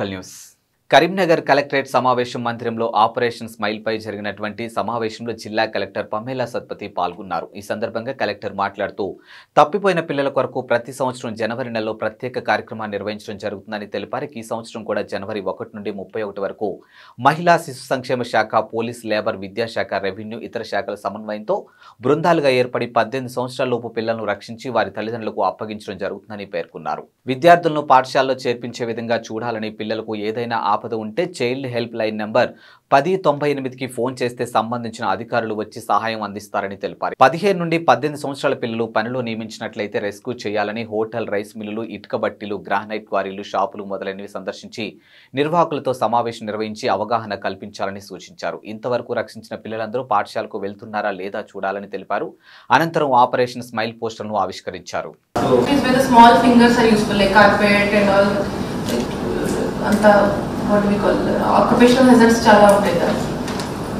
News Karimnagar collectorate సమావేశం మందిరంలో operation smile పై జరిగినటువంటి సమావేశంలో జిల్లా కలెక్టర్ పమేలా సత్పతి పాల్గొన్నారు. ఈ సందర్భంగా కలెక్టర్ మాట్లాడుతూ తప్పిపోయిన పిల్లల కొరకు ప్రతి సంవత్సరం జనవరి నెలలో ప్రత్యేక కార్యక్రమాన్ని నిర్వహించడం జరుగుతుందని తెలిపారు. ఈ సంవత్సరం కూడా జనవరి 1 నుండి 31 వరకు మహిళా శిశు సంక్షేమ శాఖ, పోలీస్, లేబర్, విద్యాశాఖ, రెవెన్యూ, ఇతర శాఖల సమన్వయంతో బృందాలుగా ఏర్పడి 18 సంవత్సరాల లోపు పిల్లలను రక్షించి వారి తల్లిదండ్రులకు అప్పగించడం జరుగుతుందని పేర్కొన్నారు. విద్యార్థులను పాఠశాలలో చేర్పించే విధంగా చూడాలని, పిల్లలకు ఏదైనా ఆపద ఉంటే చైల్డ్ హెల్ప్ లైన్ నంబర్ 1098కి ఫోన్ చేస్తే సంబంధించిన అధికారులు వచ్చి సహాయం అందిస్తారని తెలిపారు. 15 నుండి 18 సంవత్సరాల పిల్లలు పనిలో నియమించినట్లయితే రెస్క్యూ చేయాలని, హోటల్, రైస్ మిల్లులు, ఇటుక బట్టీలు, గ్రానైట్ క్వారీలు, షాపులు మొదలైనవి సందర్శించి నిర్వాహకులతో సమావేశం నిర్వహించి అవగాహన కల్పించాలని సూచించారు. ఇంతవరకు రక్షించిన పిల్లలందరూ పాఠశాలకు వెళ్తున్నారా లేదా చూడాలని తెలిపారు. అనంతరం ఆపరేషన్ స్మైల్ పోస్టర్ను ఆవిష్కరించారు. what we call occupational hazards చాలా ఉంటాయి కదా,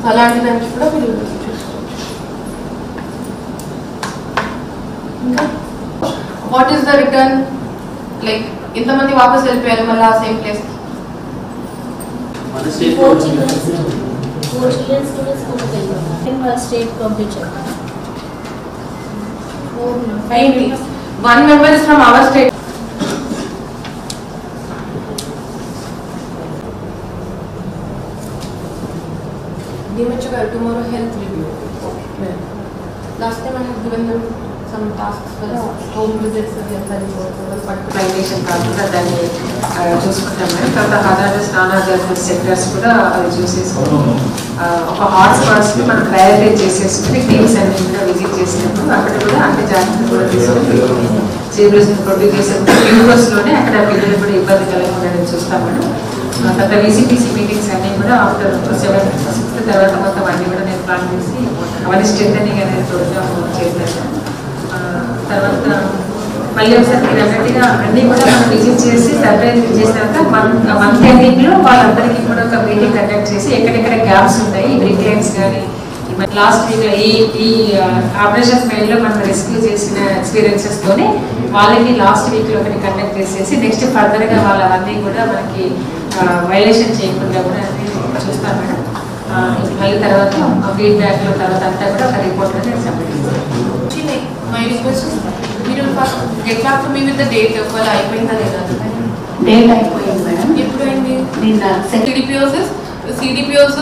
సో అలాంటి దానికి కూడా మీరు చూసుకోవచ్చు. ఇంకా what is the return, like ఇంతమంది వాపస్ వెళ్ళిపోయారు మళ్ళీ ఆ same place. One member is from our state. Tomorrow health review. Okay. Last time I have given them some tasks for home visits and health reports. Validation కాకుండా దాన్ని చూసుకుంటాం madam. తర్వాత hazardous, non hazardous sectors కూడా అవి చూసేసుకుంటాం. ఒక hot స్పాట్స్ని మనం prioritise చేసేసుకుని teams అన్ని కూడా విజిట్ చేసినప్పుడు అక్కడ కూడా అన్ని జాగ్రత్తలు కూడా తీసుకుని జీబ్రస్ని ప్రొడ్యూస్ చేసేప్పుడు యూనివర్స్లోనే అక్కడ పిల్లలు కూడా ఇబ్బంది కలగకుండా చూస్తాం మేడం. తర్వాత VCPC మీటింగ్స్ అన్నీ కూడా ఆఫ్టర్ 7, 6 తర్వాత మొత్తం అన్నీ కూడా నేను ప్లాన్ చేసి అవన్నీ స్ట్రెంథనింగ్ అనేది ప్రోగ్రామ్ చేస్తాను. తర్వాత మళ్ళీ ఒకసారి మీరు అన్నట్టుగా అన్నీ కూడా మనం విజిట్ చేసి సర్వే చేసినాక మంత్ ఎండింగ్లో వాళ్ళందరికీ కూడా ఒక మీటింగ్ కండక్ట్ చేసి ఎక్కడెక్కడ గ్యాప్స్ ఉన్నాయి, బ్రిక్ లైన్స్ కానీ లాస్ట్ వీక్ ఈ ఆపరేషన్ స్మైల్లో మనం రెస్క్యూ చేసిన ఎక్స్పీరియన్సెస్తోనే వాళ్ళకి లాస్ట్ వీక్లో ఒకటి కండక్ట్ చేసేసి నెక్స్ట్ ఫర్దర్గా వాళ్ళవన్నీ కూడా మనకి వైలేషన్ చేయకుండా కూడా చూస్తాం మేడం. మళ్ళీ తర్వాత ఫీడ్బ్యాక్లో తర్వాత అంతా కూడా ఒక రిపోర్ట్ అనేది సబ్మిట్ చేస్తాం. మై రిక్వెస్ట్ మీరు first get back to me with the date. ఒకవేళ అయిపోయిందా లేదా? డేట్ అయిపోయింది మేడం. ఎప్పుడు అయింది? నిన్న. సిడిపిఓస్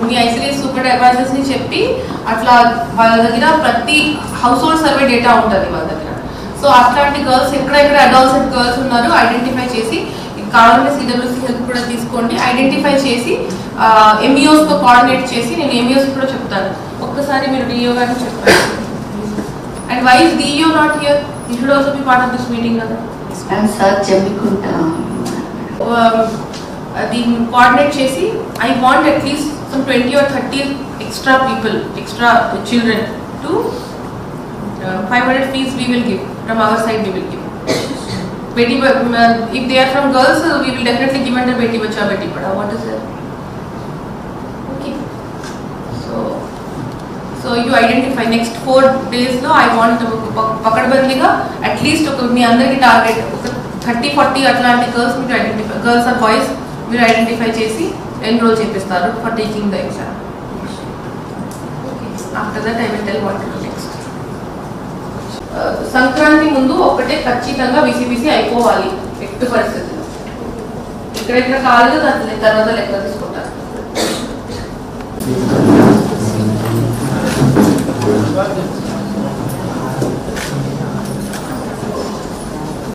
మీ ఐసిడిఎస్ సూపర్వైజర్స్ ని చెప్పి అట్లా వాళ్ళ దగ్గర ప్రతి హౌస్ హోల్డ్ సర్వే డేటా ఉంటుంది వాళ్ళ దగ్గర. సో అట్లాంటి గర్ల్స్ ఎక్కడెక్కడ అడాల్సెంట్ గర్ల్స్ ఉన్నారో ఐడెంటిఫై చేసి కావాలంటే CWC హెల్ప్ కూడా తీసుకోండి. ఐడెంటిఫై చేసి MEOస్తో కోఆర్డినేట్ చేసి నేను MEOస్ కూడా చెప్తాను. ఒక్కసారి మీరు DEO గారికి చెప్పండి. And why is DEO not here? You should also be part of this meeting కదా. సార్ చెప్పుకుంటా అది కోఆర్డినేట్ చేసి I want at least some 20 or 30 extra people, extra children to 500 fees we will give from our side. We will give Beti, if they are from girls, we will definitely give under Beti Bacha Beti Padhao. What is that? Okay. So you identify next 4 days. No, I want pakadbandiga at least మీ అందరికి target 30-40 అట్లాంటి girls మీరు identify, girls are boys మీరు identify చేసి enrol చేపిస్తారు for taking the exam. After that I will tell what to do next. Sankranti ముందు ఒకటే ఖచ్చితంగా VCPC అయిపోవాలి ఎట్టి పరిస్థితుల్లో. ఇక్కడెక్కడ కాలేదు దాని తర్వాత లెక్క తీసుకుంటారు.